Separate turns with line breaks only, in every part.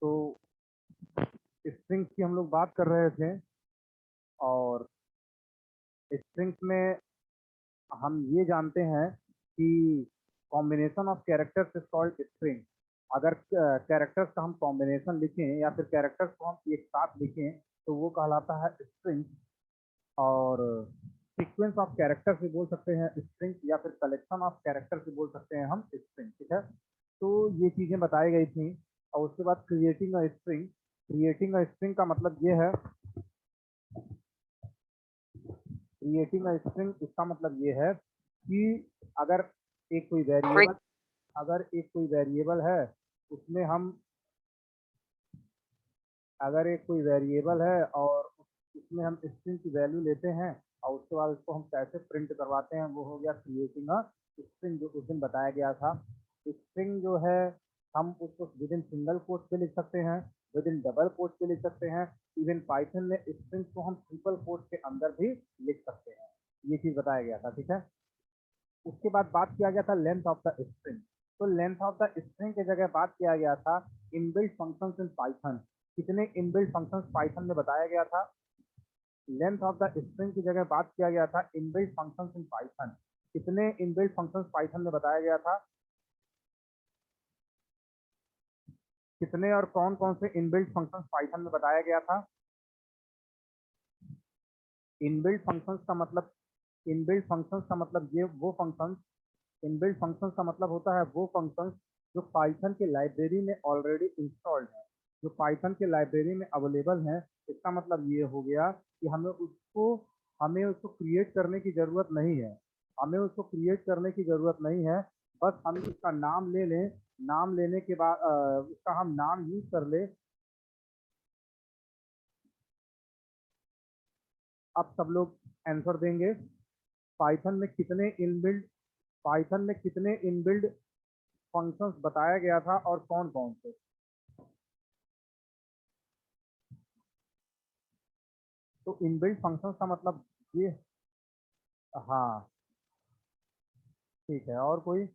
तो स्ट्रिंग्स की हम लोग बात कर रहे थे और स्ट्रिंग्स में हम ये जानते हैं कि combination of characters is called string. अगर कैरेक्टर्स का हम कॉम्बिनेशन लिखें या फिर कैरेक्टर्स को हम एक साथ लिखें तो वो कहलाता है स्ट्रिंग। और सीक्वेंस ऑफ कैरेक्टर से बोल सकते हैं स्ट्रिंग या फिर कलेक्शन ऑफ कैरेक्टर से बोल सकते हैं हम स्ट्रिंग। ठीक है, तो ये चीजें बताई गई थी। और उसके बाद creating a string. Creating a string का मतलब ये है, क्रिएटिंग अ स्ट्रिंग इसका मतलब ये है कि अगर एक कोई वेरिएबल अगर एक कोई वेरिएबल है उसमें हम अगर एक कोई वेरिएबल है और उसमें हम स्ट्रिंग की वैल्यू लेते हैं और उसके बाद उसको हम कैसे प्रिंट करवाते हैं, वो हो गया क्रिएटिंग अ स्ट्रिंग, जो उस दिन बताया गया था। स्ट्रिंग जो है हम उसको विद इन सिंगल कोट पे लिख सकते हैं, विद इन डबल कोट पे लिख सकते हैं, इवन पाइथन में स्ट्रिंग को हम ट्रिपल कोट के अंदर भी लिख सकते हैं। ये चीज बताया गया था। ठीक है, उसके बाद बात किया गया था लेंथ ऑफ द स्ट्रिंग। तो लेंथ ऑफ द स्ट्रिंग की जगह बात किया गया था इनबिल्ट फंक्शंस इन पाइथन। कितने इनबिल्ट फंक्शंस पाइथन में बताया गया था? लेंथ ऑफ द स्ट्रिंग की जगह बात किया गया था इनबिल्ट फंक्शंस इन पाइथन। कितने इनबिल्ट फंक्शंस पाइथन में बताया गया था? कितने और कौन कौन से इनबिल्ट फंक्शंस पाइथन में बताया गया था? इनबिल्ट फंक्शंस का मतलब इनबिल्ट फंक्शंस का मतलब ये वो फंक्शंस इनबिल्ट फंक्शंस का मतलब होता है वो फंक्शंस जो पाइथन के लाइब्रेरी में ऑलरेडी इंस्टॉल्ड है, जो पाइथन के लाइब्रेरी में अवेलेबल है। इसका मतलब ये हो गया कि हमें उसको क्रिएट करने की जरूरत नहीं है। हमें उसको क्रिएट करने की जरूरत नहीं है, बस हम उसका नाम ले लें। नाम लेने के बाद उसका हम नाम यूज कर ले। अब सब लोग आंसर देंगे। पाइथन में कितने इनबिल्ड पाइथन में कितने इनबिल्ड फंक्शंस बताया गया था और कौन कौन से? तो इनबिल्ट फंक्शंस का मतलब ये, हाँ ठीक है। और कोई?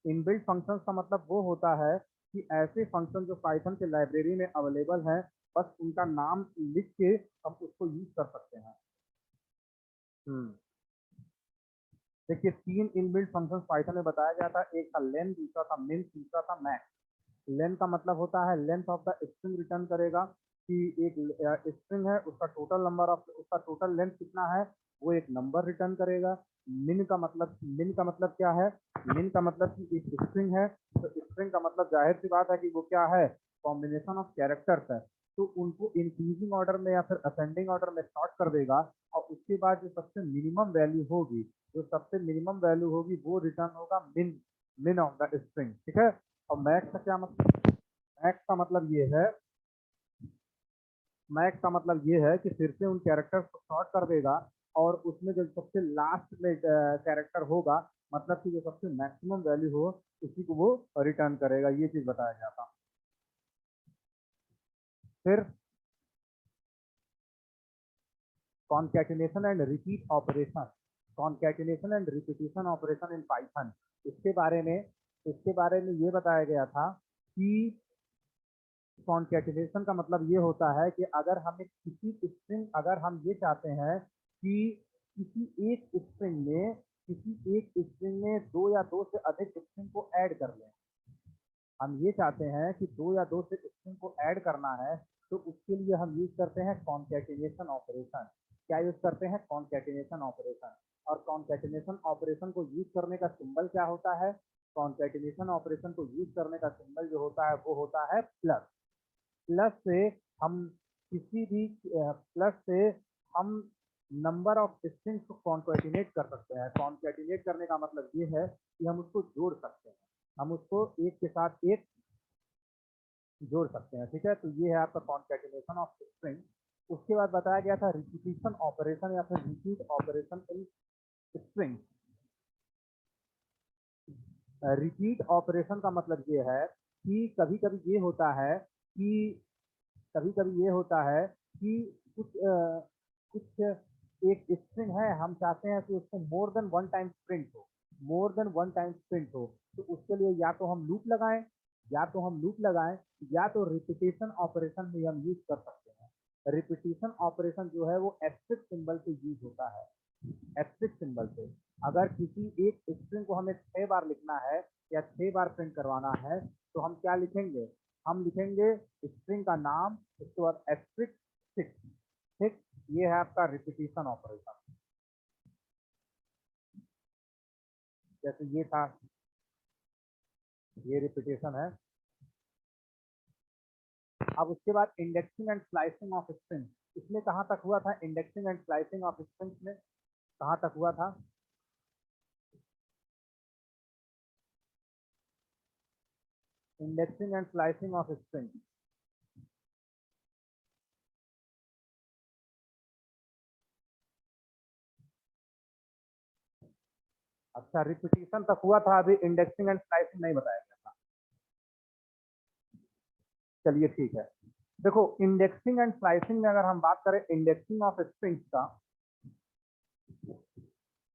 इनबिल्ट फंक्शंस का मतलब वो होता है कि ऐसे फंक्शन जो पाइथन के लाइब्रेरी में अवेलेबल हैं, बस उनका नाम लिख के हम उसको यूज कर सकते हैं। हम्म देखिए, तीन इनबिल्ट फंक्शंस पाइथन में बताया गया था। एक था लेन, दूसरा था मिन, तीसरा था मैक्स। लेंथ का मतलब होता है length of the string return करेगा कि एक स्ट्रिंग है, उसका टोटल लेंथ कितना है, वो एक नंबर रिटर्न करेगा। मिन का मतलब क्या है? मिन का मतलब कि एक स्ट्रिंग है, तो स्ट्रिंग का मतलब जाहिर सी बात है कि वो क्या है, कॉम्बिनेशन ऑफ कैरेक्टर्स है। तो उनको इंक्रीजिंग ऑर्डर में या फिर असेंडिंग ऑर्डर में सॉर्ट कर देगा और उसके बाद जो सबसे मिनिमम वैल्यू होगी, वो रिटर्न होगा मिन मिन ऑफ द स्ट्रिंग। ठीक है। और मैक्स का क्या मतलब? मैक्स का मतलब ये है मैक्स का मतलब ये है कि फिर से उन कैरेक्टर्स को सॉर्ट कर देगा और उसमें जो सबसे लास्ट में कैरेक्टर होगा, मतलब कि जो सबसे मैक्सिमम वैल्यू हो, उसी को वो रिटर्न करेगा। ये चीज बताया गया था। फिर concatenation and repeat operation. Concatenation and repetition operation in Python. इसके बारे में इसके बारे में ये बताया गया था कि कॉन्कैटिनेशन का मतलब ये होता है कि अगर हम ये चाहते हैं कि किसी एक स्ट्रिंग में दो या दो से अधिक स्ट्रिंग को ऐड कर लें। हम ये चाहते हैं कि दो या दो से स्ट्रिंग को ऐड करना है, तो उसके लिए हम यूज करते हैं कॉन्कैटिनेशन ऑपरेशन। क्या यूज करते हैं? Concatenation operation. और कॉन्कैटिनेशन ऑपरेशन को यूज करने का सिंबल क्या होता है? कॉन्कैटिनेशन ऑपरेशन को यूज करने का सिंबल जो होता है वो होता है प्लस। प्लस से हम किसी भी प्लस से हम नंबर ऑफ स्ट्रिंग्स को कॉन्कैटिनेट कर सकते हैं। कॉन्कैटिनेट करने का मतलब ये है कि हम उसको जोड़ सकते हैं, हम उसको एक के साथ एक जोड़ सकते हैं। ठीक है, तो ये है आपका कॉन्कैटिनेशन ऑफ स्ट्रिंग। उसके बाद बताया गया था रिपीटिशन ऑपरेशन या फिर repeat operation in string. Repeat operation का मतलब ये है कि कभी कभी ये होता है कि कुछ एक स्ट्रिंग है, हम चाहते हैं कि उसको more than one time print हो। तो उसके लिए या तो हम लूप लगाएं या तो हम लूप लगाएं या तो रिपीटेशन ऑपरेशन में हम यूज कर सकते हैं। रिपीटेशन ऑपरेशन जो है वो एस्टेरिस्क सिंबल से यूज होता है। एस्टेरिस्क सिंबल से अगर किसी एक स्ट्रिंग को हमें 6 बार लिखना है या 6 बार प्रिंट करवाना है तो हम क्या लिखेंगे, हम लिखेंगे स्ट्रिंग का नाम, उसके बाद एस्टेरिस्क 6। ठीक, ये है आपका रिपीटेशन ऑपरेशन। जैसे ये था, ये रिपीटेशन है। अब उसके बाद indexing and slicing of string, इसमें कहाँ तक हुआ था? Indexing and slicing of strings में कहाँ तक हुआ था? Indexing and slicing of string. अच्छा, रिपीटेशन तक हुआ था, अभी इंडेक्सिंग एंड स्लाइसिंग नहीं बताया गया था। चलिए ठीक है। देखो, इंडेक्सिंग एंड स्लाइसिंग में अगर हम बात करें इंडेक्सिंग ऑफ स्ट्रिंग्स का,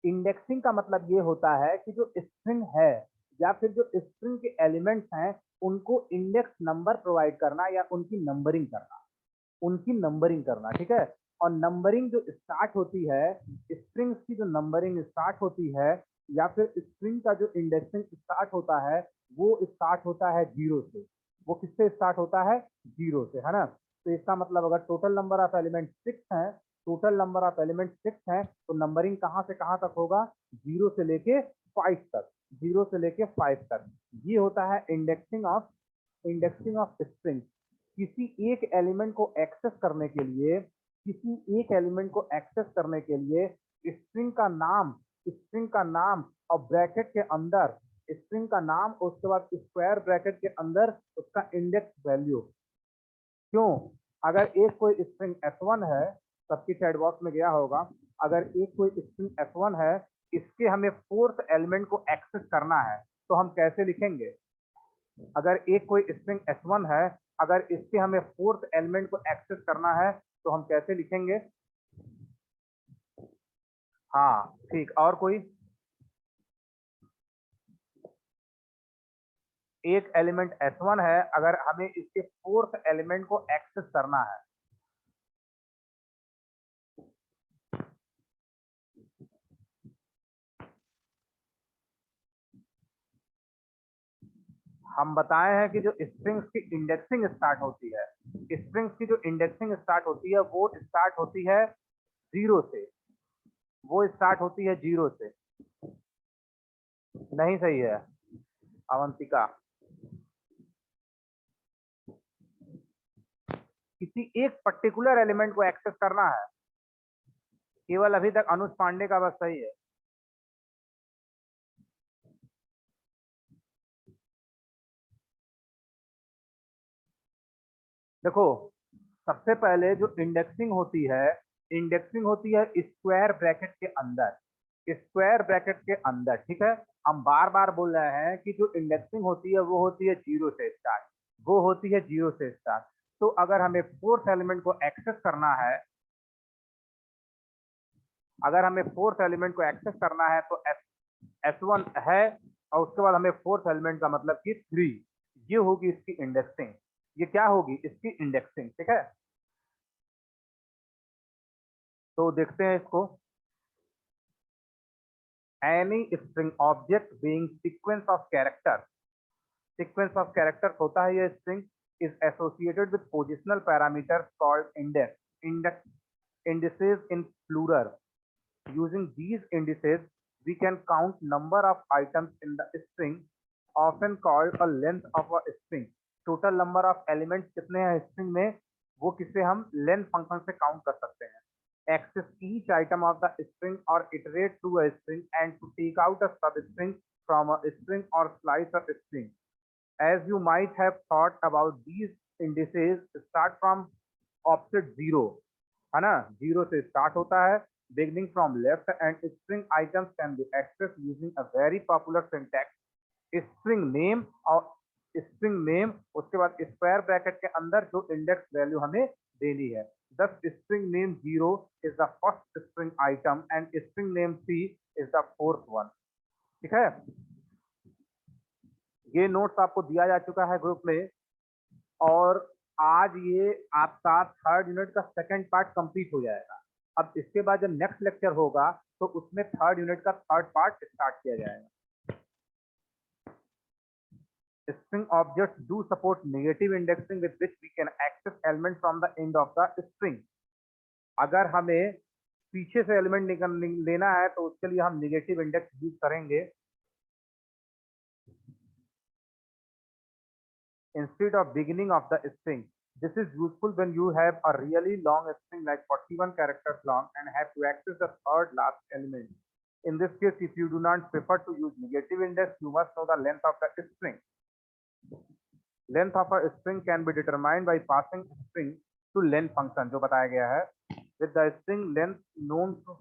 इंडेक्सिंग का मतलब ये होता है कि जो स्ट्रिंग है या फिर जो स्ट्रिंग के एलिमेंट्स हैं उनको इंडेक्स नंबर प्रोवाइड करना या उनकी नंबरिंग करना, उनकी नंबरिंग करना। ठीक है, और नंबरिंग जो स्टार्ट होती है, स्ट्रिंग्स की जो नंबरिंग स्टार्ट होती है या फिर स्ट्रिंग का जो इंडेक्सिंग स्टार्ट होता है वो स्टार्ट होता है जीरो से। वो किससे स्टार्ट होता है? जीरो से, है ना। तो इसका मतलब अगर टोटल नंबर ऑफ एलिमेंट 6 है, टोटल नंबर ऑफ एलिमेंट 6 है तो नंबरिंग कहाँ से कहाँ तक होगा? जीरो से लेके 5 तक, जीरो से लेके 5 तक। ये होता है इंडेक्सिंग ऑफ स्ट्रिंग। किसी एक एलिमेंट को एक्सेस करने के लिए, किसी एक एलिमेंट को एक्सेस करने के लिए स्ट्रिंग का नाम, स्ट्रिंग का नाम और ब्रैकेट के अंदर स्ट्रिंग का नाम, उसके बाद स्क्वायर ब्रैकेट के अंदर उसका इंडेक्स वैल्यू। क्यों? अगर एक कोई स्ट्रिंग S1 है, सबकी चैट बॉक्स में गया होगा, अगर एक कोई स्ट्रिंग S1 है, इसके हमें फोर्थ एलिमेंट को एक्सेस करना है तो हम कैसे लिखेंगे? अगर एक कोई स्ट्रिंग S1 है, अगर इसके हमें फोर्थ एलिमेंट को एक्सेस करना है तो हम कैसे लिखेंगे? हाँ ठीक, और कोई? एक एलिमेंट S1 है, अगर हमें इसके फोर्थ एलिमेंट को एक्सेस करना है, हम बताए हैं कि जो स्ट्रिंग्स की इंडेक्सिंग स्टार्ट होती है, स्ट्रिंग्स की जो इंडेक्सिंग स्टार्ट होती है वो स्टार्ट होती है जीरो से, वो स्टार्ट होती है जीरो से। नहीं सही है अवंतिका। किसी एक पर्टिकुलर एलिमेंट को एक्सेस करना है, केवल अभी तक अनुज पांडे का बस सही है। देखो, सबसे पहले जो इंडेक्सिंग होती है, इंडेक्सिंग होती है स्क्वायर ब्रैकेट के अंदर, स्क्वायर ब्रैकेट के अंदर। ठीक है, हम बार बार बोल रहे हैं कि जो इंडेक्सिंग होती है वो होती है जीरो से स्टार्ट, वो होती है जीरो से स्टार्ट। तो अगर हमें फोर्थ एलिमेंट को एक्सेस करना है, अगर हमें फोर्थ एलिमेंट को एक्सेस करना है तो S1 है और उसके बाद हमें फोर्थ एलिमेंट का मतलब कि 3, ये होगी इसकी इंडेक्सिंग। ये क्या होगी? इसकी इंडेक्सिंग। ठीक है, तो देखते हैं इसको। Any string object being sequence of character, sequence of characters होता है ये string, is associated with positional parameters called index, indices in plural. Using these indices, we can count number of items in the string, often called a length of a string. Total number of elements कितने हैं string में, वो किसे हम length function से count कर सकते हैं। Access each item of the string or iterate through a string and to take out a substring from a string or slice a string. As you might have thought about these indices start from offset 0, है ना, zero से start होता है, beginning from left, and string items can be accessed using a very popular syntax, string name और string name, उसके बाद square bracket के अंदर जो इंडेक्स वैल्यू हमें देनी है। Thus string name 0 is the first string item and string name 3 is the fourth one। ठीक है, ये नोट्स आपको दिया जा चुका है ग्रुप में, और आज ये आपका थर्ड यूनिट का सेकंड पार्ट कंप्लीट हो जाएगा। अब इसके बाद जब नेक्स्ट लेक्चर होगा तो उसमें थर्ड यूनिट का थर्ड पार्ट स्टार्ट किया जाएगा। String objects do support negative indexing with which we can access element from the end of the string. अगर हमें पीछे से एलिमेंट लेना है तो उसके लिए हम नेगेटिव इंडेक्स यूज करेंगे। Instead of beginning of the string, this is useful when you have a really long string like 41 characters long and have to access the third last element. In this case, if you do not prefer to use negative index, you must know the length of the string. Length of a string can be determined by passing string to length function, जो बताया गया है। With the string length known to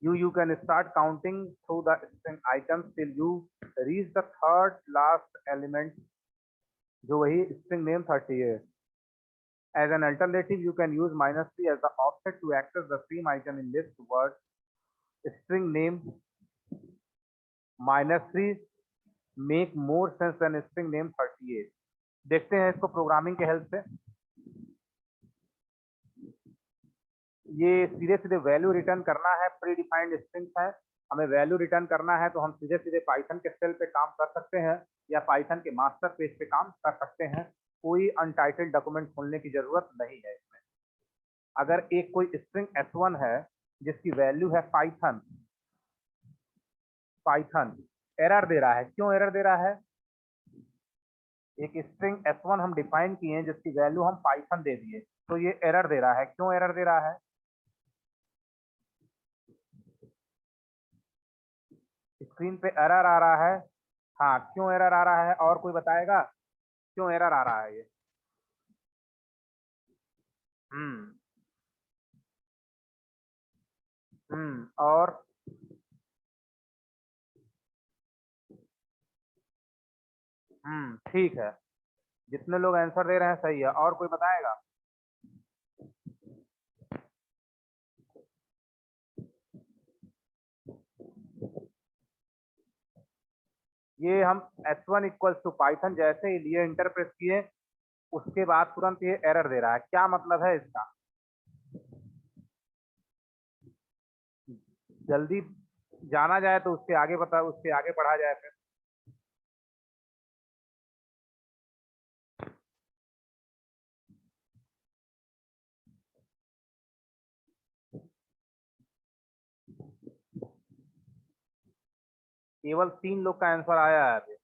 you can start counting through the string items till you reach the third last element, जो वही string name 30 है। As an alternative, you can use -3 as the offset to access the same item in list word. String name -3 make more sense than string name 38. देखते हैं इसको programming के help से। ये सीधे सीधे वैल्यू रिटर्न करना है, प्री डिफाइंड स्ट्रिंग्स है, हमें वैल्यू रिटर्न करना है तो हम सीधे सीधे पाइथन के सेल पे काम कर सकते हैं या पाइथन के मास्टर पेज पे काम कर सकते हैं। कोई अनटाइटल्ड डॉक्यूमेंट खोलने की जरूरत नहीं है इसमें। अगर एक कोई स्ट्रिंग s1 है जिसकी वैल्यू है पाइथन एरर दे रहा है। क्यों एरर दे रहा है? एक स्ट्रिंग s1 हम डिफाइन किए हैं जिसकी वैल्यू हम पाइथन दे दिए, तो ये एरर दे रहा है। क्यों एरर दे रहा है? स्क्रीन पे एरर आ रहा है। हाँ, क्यों एरर आ रहा है? और कोई बताएगा क्यों एरर आ रहा है ये? और ठीक है, जितने लोग आंसर दे रहे हैं सही है। और कोई बताएगा? ये हम s1 इक्वल्स टू पाइथन जैसे ही लिए इंटर प्रेस किए उसके बाद तुरंत ये एरर दे रहा है। क्या मतलब है इसका? जल्दी जाना जाए तो उसके आगे पढ़ा जाए फिर। केवल 3 लोग का आंसर आया है अभी।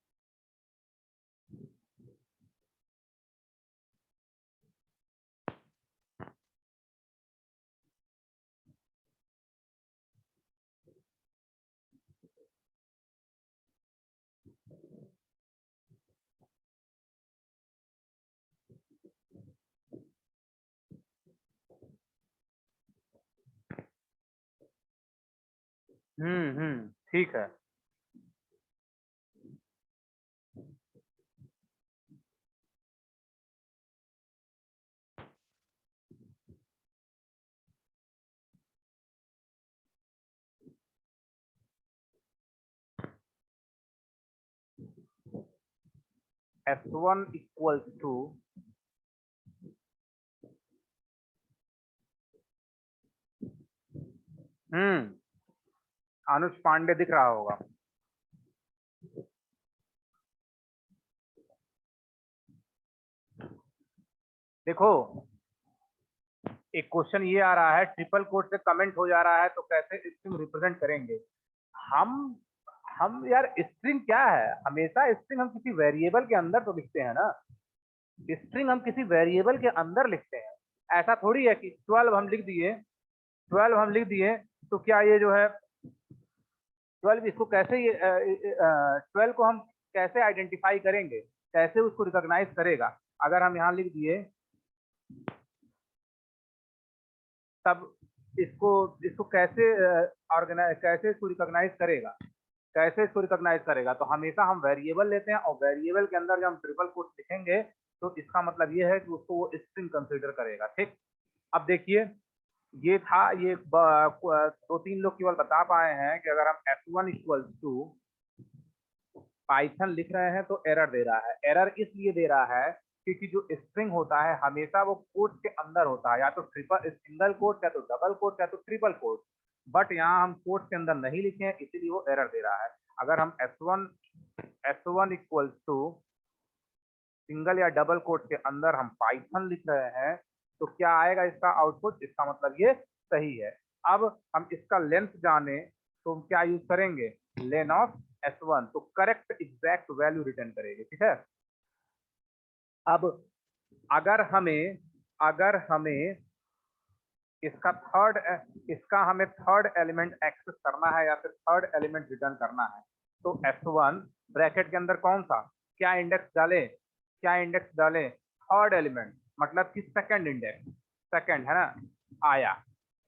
ठीक है। s1 इक्वल्स टू अनुज पांडे दिख रहा होगा। देखो, एक क्वेश्चन ये आ रहा है, ट्रिपल कोट से कमेंट हो जा रहा है तो कैसे स्ट्रिंग रिप्रेजेंट करेंगे? हम यार स्ट्रिंग क्या है? हमेशा स्ट्रिंग हम किसी वेरिएबल के अंदर तो लिखते हैं ना। स्ट्रिंग हम किसी वेरिएबल के अंदर लिखते हैं। ऐसा थोड़ी है कि 12 हम लिख दिए तो क्या ये जो है 12 इसको कैसे 12 को हम कैसे आइडेंटिफाई करेंगे, कैसे उसको रिकॉग्नाइज करेगा? अगर हम यहाँ लिख दिए तब इसको कैसे कैसे इसको रिकॉग्नाइज करेगा? तो हमेशा हम वेरिएबल लेते हैं और वेरिएबल के अंदर जब हम ट्रिपल कोट लिखेंगे तो इसका मतलब ये है कि उसको वो स्ट्रिंग कंसीडर करेगा। ठीक, अब देखिए ये था, ये 2-3 लोग केवल बता पाए हैं कि अगर हम s1 इक्वल्स टू पाइथन लिख रहे हैं तो एरर दे रहा है। एरर इसलिए दे रहा है क्योंकि जो स्ट्रिंग होता है हमेशा वो कोट के अंदर होता है, या तो ट्रिपल सिंगल कोट, या तो डबल कोट, या तो ट्रिपल कोट। बट यहाँ हम कोट के अंदर नहीं लिखे हैं, इसीलिए वो एरर दे रहा है। अगर हम S1 इक्वल्स टू सिंगल या डबल कोट के अंदर हम पाइथन लिख रहे हैं तो क्या आएगा इसका आउटपुट, इसका मतलब ये सही है। अब हम इसका लेंथ जाने तो हम क्या यूज करेंगे, लेन ऑफ S1, तो करेक्ट एग्जैक्ट वैल्यू रिटर्न करेंगे, ठीक है। अब अगर हमें इसका हमें थर्ड एलिमेंट एक्सेस करना है या फिर थर्ड एलिमेंट रिटर्न करना है, तो S1 ब्रैकेट के अंदर कौन सा, क्या इंडेक्स डाले, थर्ड एलिमेंट, मतलब कि सेकंड इंडेक्स, सेकंड है ना, आया,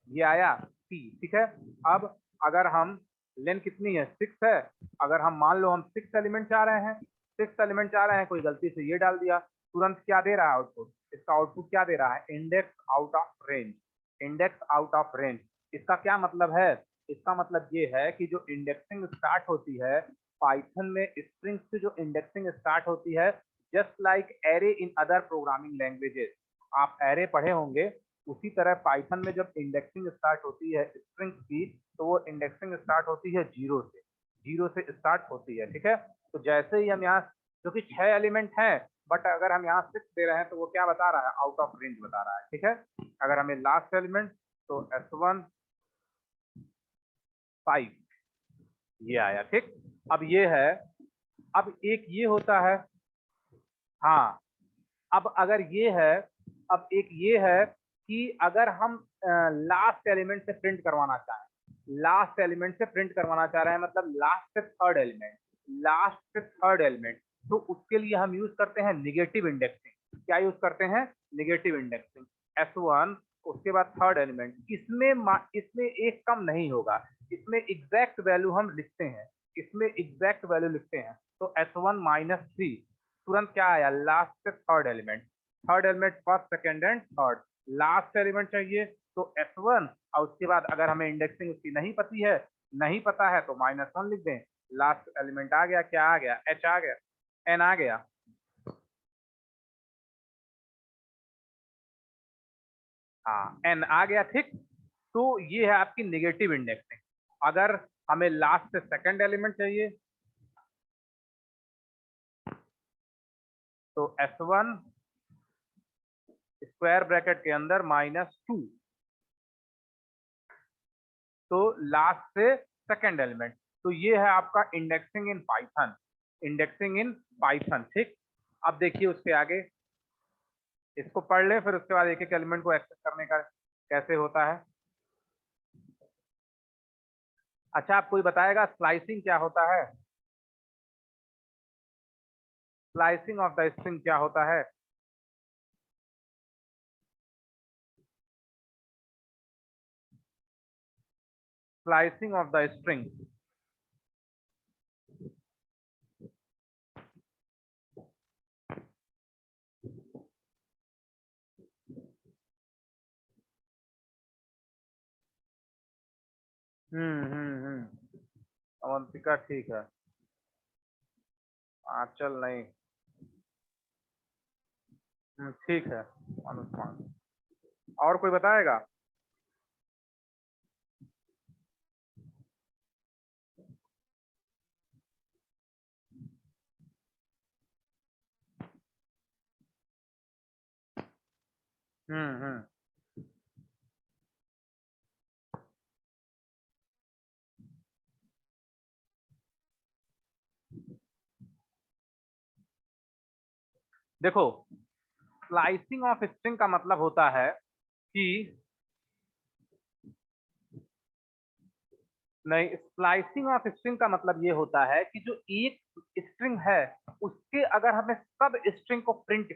ये आया C, ठीक है। अब अगर हम लेन कितनी है 6 है, अगर हम मान लो हम 6 एलिमेंट चाह रहे हैं, कोई गलती से ये डाल दिया, तुरंत क्या दे रहा है आउटपुट, इसका आउटपुट क्या दे रहा है, इंडेक्स आउट ऑफ रेंज। इसका क्या मतलब है, इसका मतलब ये है कि जो इंडेक्सिंग स्टार्ट होती है पाइथन में, स्ट्रिंग से जो इंडेक्सिंग स्टार्ट होती है, just like array in other programming languages, आप एरे पढ़े होंगे, उसी तरह पाइथन में जब इंडेक्सिंग स्टार्ट होती है स्ट्रिंग्स की, तो वो इंडेक्सिंग स्टार्ट होती है जीरो से स्टार्ट होती है, ठीक है। तो जैसे ही हम यहाँ, जो कि 6 एलिमेंट हैं, बट अगर हम यहाँ 6 दे रहे हैं तो वो क्या बता रहा है, आउट ऑफ रेंज बता रहा है, ठीक है। अगर हमें लास्ट एलिमेंट, तो S1 5 ये आया, ठीक। अब ये है, अब एक ये होता है, हाँ, अब अगर ये है, अब एक ये है कि अगर हम लास्ट एलिमेंट से प्रिंट करवाना चाहें, मतलब लास्ट से थर्ड एलिमेंट, तो उसके लिए हम यूज करते हैं निगेटिव इंडेक्सिंग। क्या यूज करते हैं, निगेटिव इंडेक्सिंग। S1 उसके बाद थर्ड एलिमेंट, इसमें एक कम नहीं होगा, इसमें एग्जैक्ट वैल्यू हम लिखते हैं, तो S1 -3, तुरंत क्या आया, लास्ट से third element, first second and third, last element चाहिए तो S1, और उसके बाद अगर हमें इंडेक्सिंग उसकी नहीं पता है तो -1 लिख दें, लास्ट एलिमेंट आ गया, क्या आ गया, H आ गया, N आ गया, हाँ N आ गया, ठीक। तो ये है आपकी निगेटिव इंडेक्सिंग। अगर हमें लास्ट से सेकंड एलिमेंट चाहिए तो S1 स्क्वायर ब्रैकेट के अंदर -2, तो लास्ट से सेकंड एलिमेंट, तो ये है आपका इंडेक्सिंग इन पाइथन, ठीक। अब देखिए उसके आगे, इसको पढ़ लें, फिर उसके बाद एक एक एलिमेंट को एक्सेस करने का कैसे होता है। अच्छा, आप कोई बताएगा स्लाइसिंग क्या होता है, स्लाइसिंग ऑफ द स्ट्रिंग क्या होता है। Slicing of the string, Avantika ठीक है, आंचल नहीं, ठीक है, अनुष्मान, और कोई बताएगा। हम्म। देखो, स्लाइसिंग ऑफ स्ट्रिंग का मतलब होता है कि, नहीं, स्लाइसिंग ऑफ स्ट्रिंग का मतलब ये होता है कि जो एक स्ट्रिंग है उसके अगर हमें सब स्ट्रिंग को प्रिंट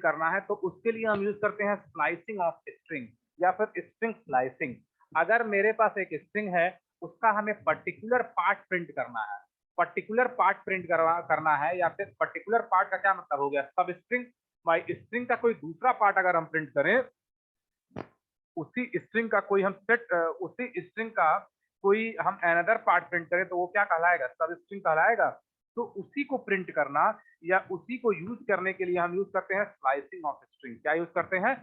करना है तो उसके लिए हम यूज करते हैं स्लाइसिंग ऑफ स्ट्रिंग या फिर स्ट्रिंग स्लाइसिंग। अगर मेरे पास एक स्ट्रिंग है, उसका हमें पर्टिकुलर पार्ट प्रिंट करना है, या फिर पर्टिकुलर पार्ट का क्या मतलब हो गया, सब स्ट्रिंग, स्ट्रिंग का कोई दूसरा पार्ट अगर हम प्रिंट करें, उसी स्ट्रिंग का कोई हम अनदर पार्ट प्रिंट करें तो वो क्या कहलाएगा, सब स्ट्रिंग कहलाएगा। तो उसी को प्रिंट करना या उसी को यूज करने के लिए हम यूज करते हैं स्लाइसिंग ऑफ स्ट्रिंग। क्या यूज करते हैं,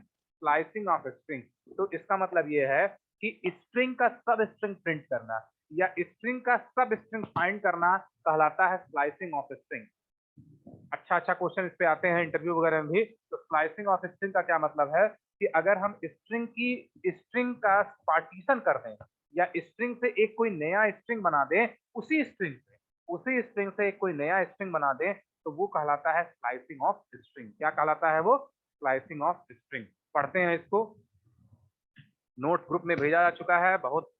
स्लाइसिंग ऑफ स्ट्रिंग। तो इसका मतलब ये है कि स्ट्रिंग का सब स्ट्रिंग प्रिंट करना या स्ट्रिंग का सब स्ट्रिंग फाइंड करना कहलाता है स्लाइसिंग ऑफ स्ट्रिंग। अच्छा अच्छा क्वेश्चन इस पे आते हैं इंटरव्यू वगैरह में भी। तो स्लाइसिंग ऑफ स्ट्रिंग का क्या मतलब है कि अगर हम स्ट्रिंग का पार्टीशन कर दें या स्ट्रिंग से एक कोई नया स्ट्रिंग बना दें, उसी स्ट्रिंग से एक कोई नया स्ट्रिंग बना दें, तो वो कहलाता है स्लाइसिंग ऑफ स्ट्रिंग। क्या कहलाता है वो, स्लाइसिंग ऑफ स्ट्रिंग। पढ़ते हैं इसको, नोट ग्रुप में भेजा जा चुका है, बहुत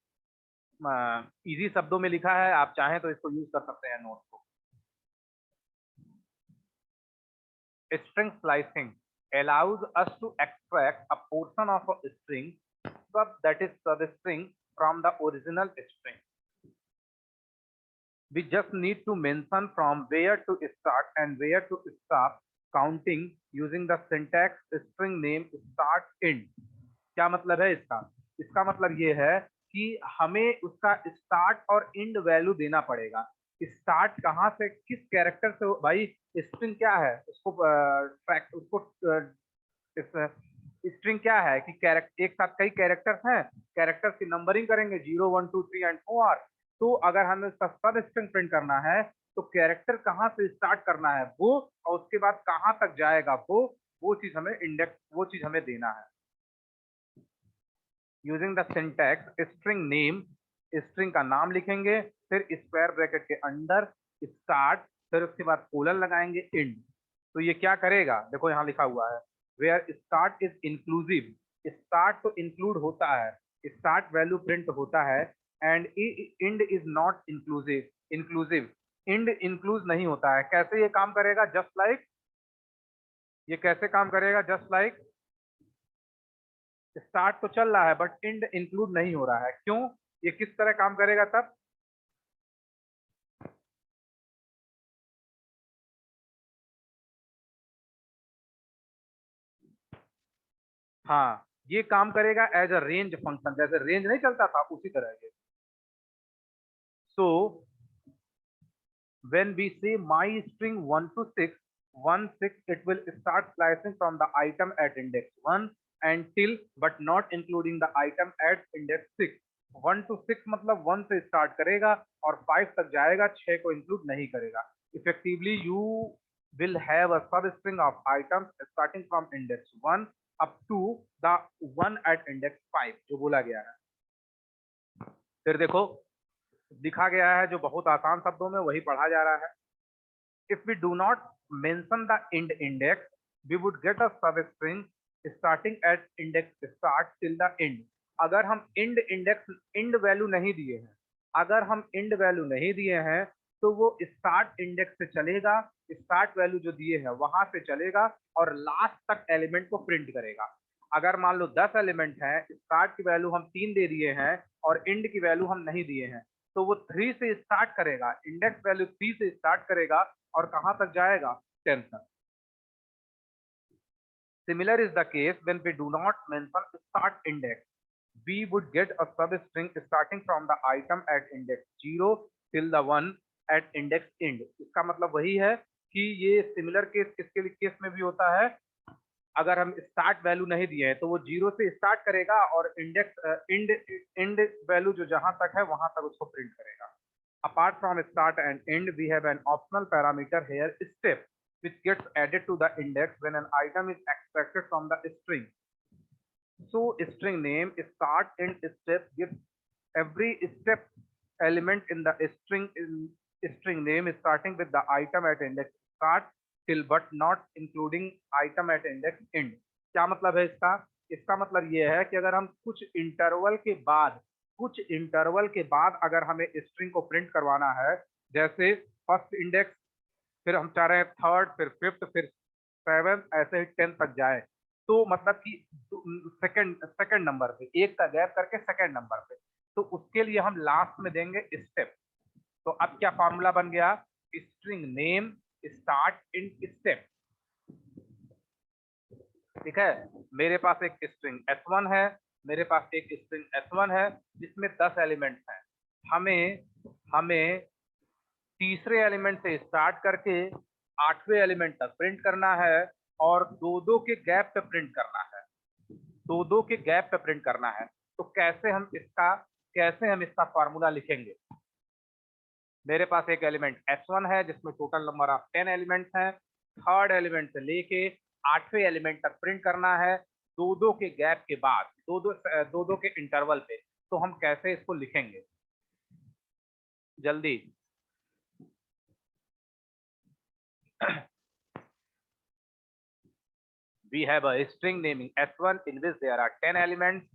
इजी शब्दों में लिखा है, आप चाहें तो इसको यूज कर सकते हैं नोट को। String slicing allows us to extract a portion of a string that is substring from the original string. We just need to mention from where to start and where to stop counting using the syntax string name start end. क्या मतलब है इसका, इसका मतलब ये है कि हमें उसका स्टार्ट और एंड वैल्यू देना पड़ेगा। स्टार्ट कहाँ से, किस कैरेक्टर से, भाई स्ट्रिंग क्या है, उसको स्ट्रिंग क्या है कि कैरेक्टर एक साथ कई कैरेक्टर्स हैं, कैरेक्टर्स की नंबरिंग करेंगे 0 1 2 3 एंड 4। तो अगर हमें उसका सब स्ट्रिंग प्रिंट करना है तो कैरेक्टर कहाँ से स्टार्ट करना है वो, और उसके बाद कहाँ तक जाएगा वो चीज हमें इंडेक्स, वो चीज हमें देना है। Using the syntax string name, string का नाम लिखेंगे, फिर स्क्वायर ब्रैकेट के अंदर स्टार्ट, फिर उसके बाद कोलन लगाएंगे एंड। तो ये क्या करेगा, देखो यहाँ लिखा हुआ है where start is inclusive, start तो इंक्लूड होता है, स्टार्ट वैल्यू प्रिंट होता है, end end is not inclusive and include नहीं होता है। कैसे ये काम करेगा, जस्ट लाइक, ये कैसे काम करेगा, जस्ट लाइक स्टार्ट तो चल रहा है बट एंड इंक्लूड नहीं हो रहा है, क्यों, ये किस तरह काम करेगा तब, हाँ ये काम करेगा एज अ रेंज फंक्शन, जैसे रेंज नहीं चलता था उसी तरह ये। सो when we say my string 1 to 6 1 6, it will start slicing from the item at index 1 until but not including the item at index 6। 1 to 6 मतलब 1 से स्टार्ट करेगा और 5 तक जाएगा, 6 को इंक्लूड नहीं करेगा। Effectively you will have a substring of items starting from index 1 up to the one at index 5 जो बोला गया है। फिर देखो लिखा गया है जो बहुत आसान शब्दों में वही पढ़ा जा रहा है। If we do not mention the end index, we would get a substring starting at index start till the end। अगर हम end index end वैल्यू नहीं दिए हैं, अगर हम end वैल्यू नहीं दिए हैं तो वो start index से चलेगा, start वैल्यू जो दिए हैं वहां से चलेगा और लास्ट तक एलिमेंट को प्रिंट करेगा। अगर मान लो 10 एलिमेंट है, स्टार्ट की वैल्यू हम 3 दे दिए हैं और एंड की वैल्यू हम नहीं दिए हैं, तो वो 3 से स्टार्ट करेगा, इंडेक्स वैल्यू 3 से स्टार्ट करेगा और कहां तक जाएगा, 10 तक। Similar is the case when we do not mention start index, we would get a substring starting from the item at index 0 till the one at index end। इसका मतलब वही है कि ये सिमिलर केस किसके केस में भी होता है, अगर हम स्टार्ट वैल्यू नहीं दिए हैं तो वो 0 से स्टार्ट करेगा और इंडेक्स एंड वैल्यू जो जहां तक है वहां तक उसको प्रिंट करेगा। Apart from start and end, we have an optional parameter here, step, which gets added to the index when an item is extracted from the string. So string name start and step gives every step element in the string name starting with the item at index start till but not including item at index end। क्या मतलब है इसका, इसका मतलब ये है कि अगर हम कुछ इंटरवल के बाद अगर हमें स्ट्रिंग को प्रिंट करवाना है, जैसे फर्स्ट इंडेक्स, फिर हम चाह रहे हैं थर्ड, फिर फिफ्थ, फिर सेवेंथ, ऐसे ही 10 तक जाए, तो मतलब कि सेकंड नंबर पे एक का गैप करके सेकंड नंबर पे, तो उसके लिए हम लास्ट में देंगे स्टेप। तो अब क्या फॉर्मूला बन गया, string name start in step. ठीक है, मेरे पास एक स्ट्रिंग S1 है, मेरे पास एक स्ट्रिंग S1 है जिसमें 10 एलिमेंट्स हैं, हमें हमें तीसरे एलिमेंट से स्टार्ट करके 8वें एलिमेंट तक प्रिंट करना है और दो दो के गैप पे प्रिंट करना है, दो दो के गैप पे प्रिंट करना है। तो कैसे हम इसका फॉर्मूला लिखेंगे? मेरे पास एक एलिमेंट S1 है जिसमें टोटल नंबर ऑफ 10 एलिमेंट्स हैं। थर्ड एलिमेंट से लेके 8वें एलिमेंट तक प्रिंट करना है दो दो के गैप के बाद, दो दो के इंटरवल पे। तो हम कैसे इसको लिखेंगे जल्दी? We have a string naming S1 in which there are 10 elements.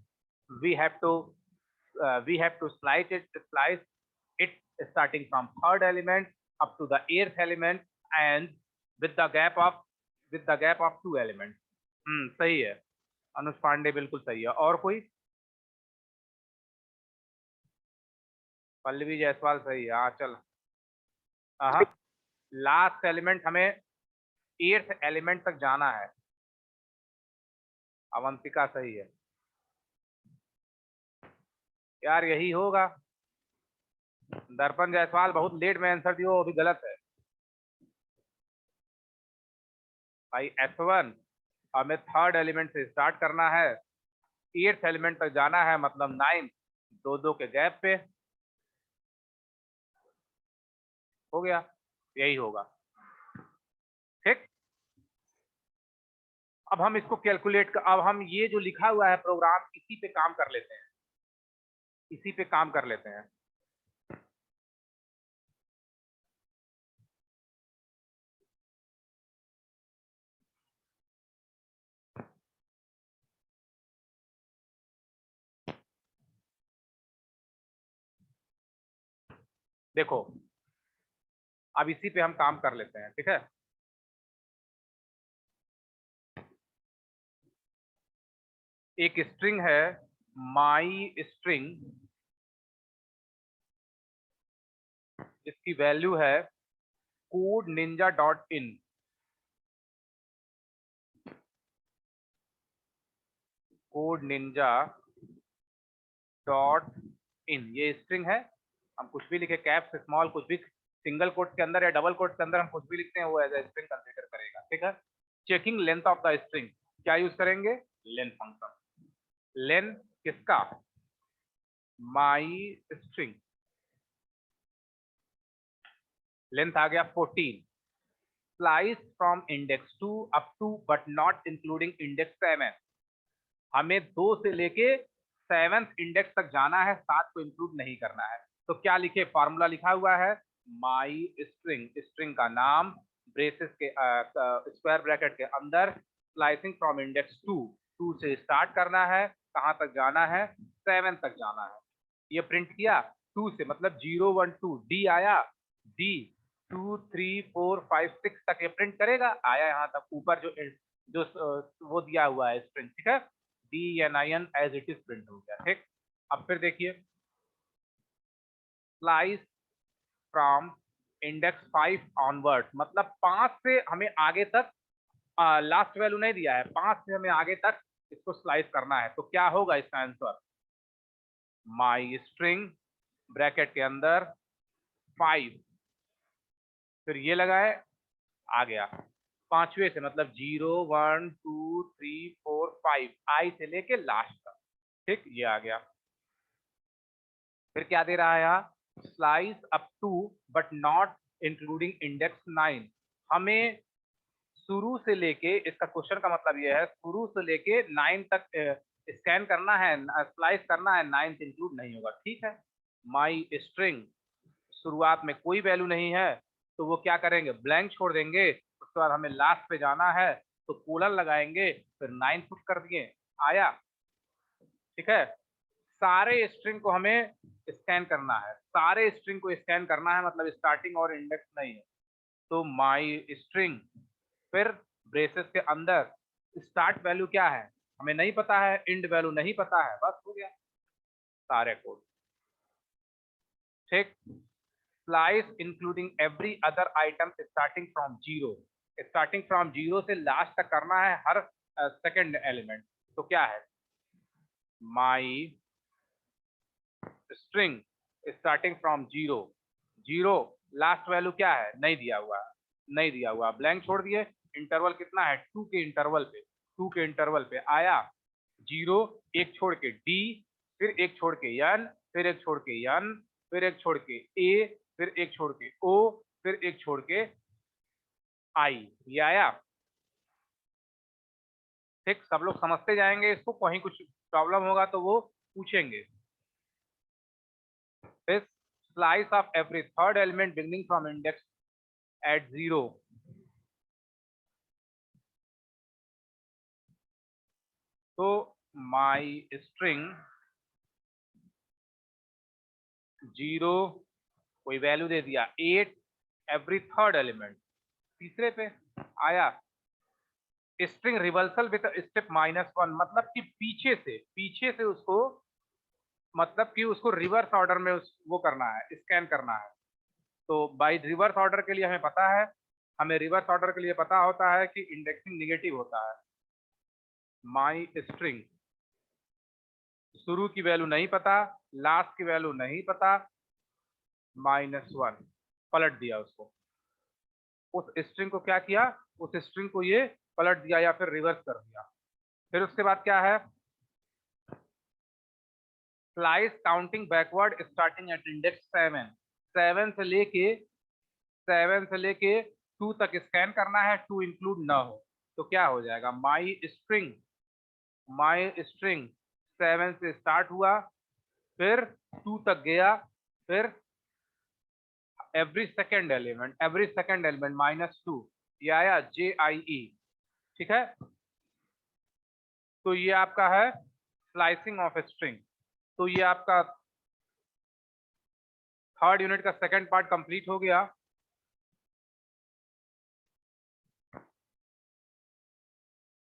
We have to slice it starting from third element up to the 8th element and with the gap of 2 elements. सही है, अनुज पांडे बिल्कुल सही है। और कोई? पल्लवी जायसवाल सही है। हाँ चल, हाँ लास्ट एलिमेंट हमें 8th एलिमेंट तक जाना है। अवंतिका सही है यार, यही होगा। दर्पण जायसवाल बहुत लेट में आंसर दियो, अभी गलत है भाई। S1 हमें थर्ड एलिमेंट से स्टार्ट करना है, 8th एलिमेंट तक जाना है, मतलब 9 दो दो के गैप पे। हो गया, यही होगा। ठीक, अब हम इसको अब हम ये जो लिखा हुआ है प्रोग्राम, इसी पे काम कर लेते हैं, इसी पे काम कर लेते हैं। देखो, अब इसी पे हम काम कर लेते हैं, ठीक है। एक स्ट्रिंग है माई स्ट्रिंग, जिसकी वैल्यू है code Ninja dot in. Code Ninja dot in ये स्ट्रिंग है। हम कुछ भी लिखे, कैप्स स्मॉल कुछ भी, सिंगल कोट्स के अंदर या डबल कोट्स के अंदर हम कुछ भी लिखते हैं, वो एज ए स्ट्रिंग कंसीडर करेगा, ठीक है। Checking length of the string, क्या यूज करेंगे? Length function. लेंथ किसका? My string. लेंथ आ गया 14। Slice from index 2 up to but not including index 7। हमें 2 से लेके 7th इंडेक्स तक जाना है, 7 को इंक्लूड नहीं करना है। तो क्या लिखे? फॉर्मूला लिखा हुआ है माई स्ट्रिंग, स्ट्रिंग का नाम, ब्रेसेस के स्क्वायर ब्रैकेट के अंदर, स्लाइसिंग फ्रॉम इंडेक्स 2 से स्टार्ट करना है, कहां तक जाना है? 7 तक जाना है। ये प्रिंट किया 2 से, मतलब 0 1 2 डी आया, डी 2 3 4 5 6 तक ये प्रिंट करेगा, आया यहाँ तक ऊपर जो जो वो दिया हुआ है स्ट्रिंग, ठीक है। D N I N as it is print हो गया, ठीक। अब फिर देखिए, स्लाइस फ्रॉम इंडेक्स 5 ऑनवर्ड, मतलब 5 से हमें आगे तक, लास्ट वैल्यू नहीं दिया है, 5 से हमें आगे तक इसको स्लाइस करना है। तो क्या होगा इसका आंसर? माई स्ट्रिंग ब्रैकेट के अंदर 5, फिर ये लगाए, आ गया 5वें से, मतलब 0 1 2 3 4 5, आई से लेके लास्ट तक, ठीक, ये आ गया। फिर क्या दे रहा है यहाँ? Slice up to but not including index 9। हमें शुरू से लेके, इसका क्वेश्चन का मतलब ये है, शुरू से लेके 9 तक स्कैन करना है, स्लाइस करना है, 9th इंक्लूड नहीं होगा, ठीक है। माई स्ट्रिंग, शुरुआत में कोई वैल्यू नहीं है, तो वो क्या करेंगे? ब्लैंक छोड़ देंगे। उसके बाद हमें लास्ट पे जाना है, तो कोलन लगाएंगे, फिर 9 पुट कर दिए, आया, ठीक है। सारे स्ट्रिंग को हमें स्कैन करना है, सारे स्ट्रिंग को स्कैन करना है, मतलब स्टार्टिंग और इंडेक्स नहीं है। तो माई स्ट्रिंग, फिर ब्रेसेस के अंदर स्टार्ट वैल्यू क्या है हमें नहीं पता है, इंड वैल्यू नहीं पता है, बस हो गया सारे कोड, ठीक। Slice including every other item starting from 0। Starting from 0 से लास्ट तक करना है हर सेकंड एलिमेंट। तो क्या है? माई string
starting from zero, zero last value क्या है, नहीं दिया हुआ, नहीं दिया हुआ, ब्लैंक छोड़ दिए, इंटरवल कितना है 2 के इंटरवल पे, 2 के इंटरवल पे आया, जीरो, एक छोड़ के डी, फिर एक छोड़ के एन, फिर एक छोड़ के एन, फिर एक छोड़ के ए, फिर एक छोड़ के ओ, फिर एक छोड़ के आई, ये आया। ठीक, सब लोग समझते जाएंगे इसको, कहीं कुछ प्रॉब्लम होगा तो वो पूछेंगे। Slice of every third element beginning from index at 0. तो my string 0 कोई वैल्यू दे दिया 8 एवरी थर्ड एलिमेंट, तीसरे पे आया स्ट्रिंग रिवर्सल विद स्टेप -1, मतलब कि पीछे से उसको, मतलब कि उसको रिवर्स ऑर्डर में वो करना है, स्कैन करना है। तो बाय रिवर्स ऑर्डर के लिए हमें पता है, हमें रिवर्स ऑर्डर के लिए पता होता है कि इंडेक्सिंग निगेटिव होता है। माई स्ट्रिंग, शुरू की वैल्यू नहीं पता, लास्ट की वैल्यू नहीं पता, -1 पलट दिया उसको, उस स्ट्रिंग को क्या किया, उस स्ट्रिंग को ये पलट दिया या फिर रिवर्स कर दिया। फिर उसके बाद क्या है, slice counting backward starting at index 7, 7 से लेके 2 तक स्कैन करना है, 2 इंक्लूड ना हो, तो क्या हो जाएगा, माई स्ट्रिंग 7 से स्टार्ट हुआ, फिर 2 तक गया, फिर एवरी सेकेंड एलिमेंट -2, ये आया JIE। ठीक है, तो ये आपका है स्लाइसिंग ऑफ स्ट्रिंग। तो ये आपका थर्ड यूनिट का सेकंड पार्ट कंप्लीट हो गया।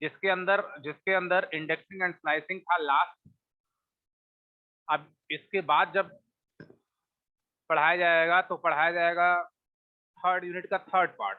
जिसके अंदर इंडेक्सिंग एंड स्लाइसिंग था लास्ट। अब इसके बाद जब पढ़ाया जाएगा तो पढ़ाया जाएगा थर्ड यूनिट का थर्ड पार्ट।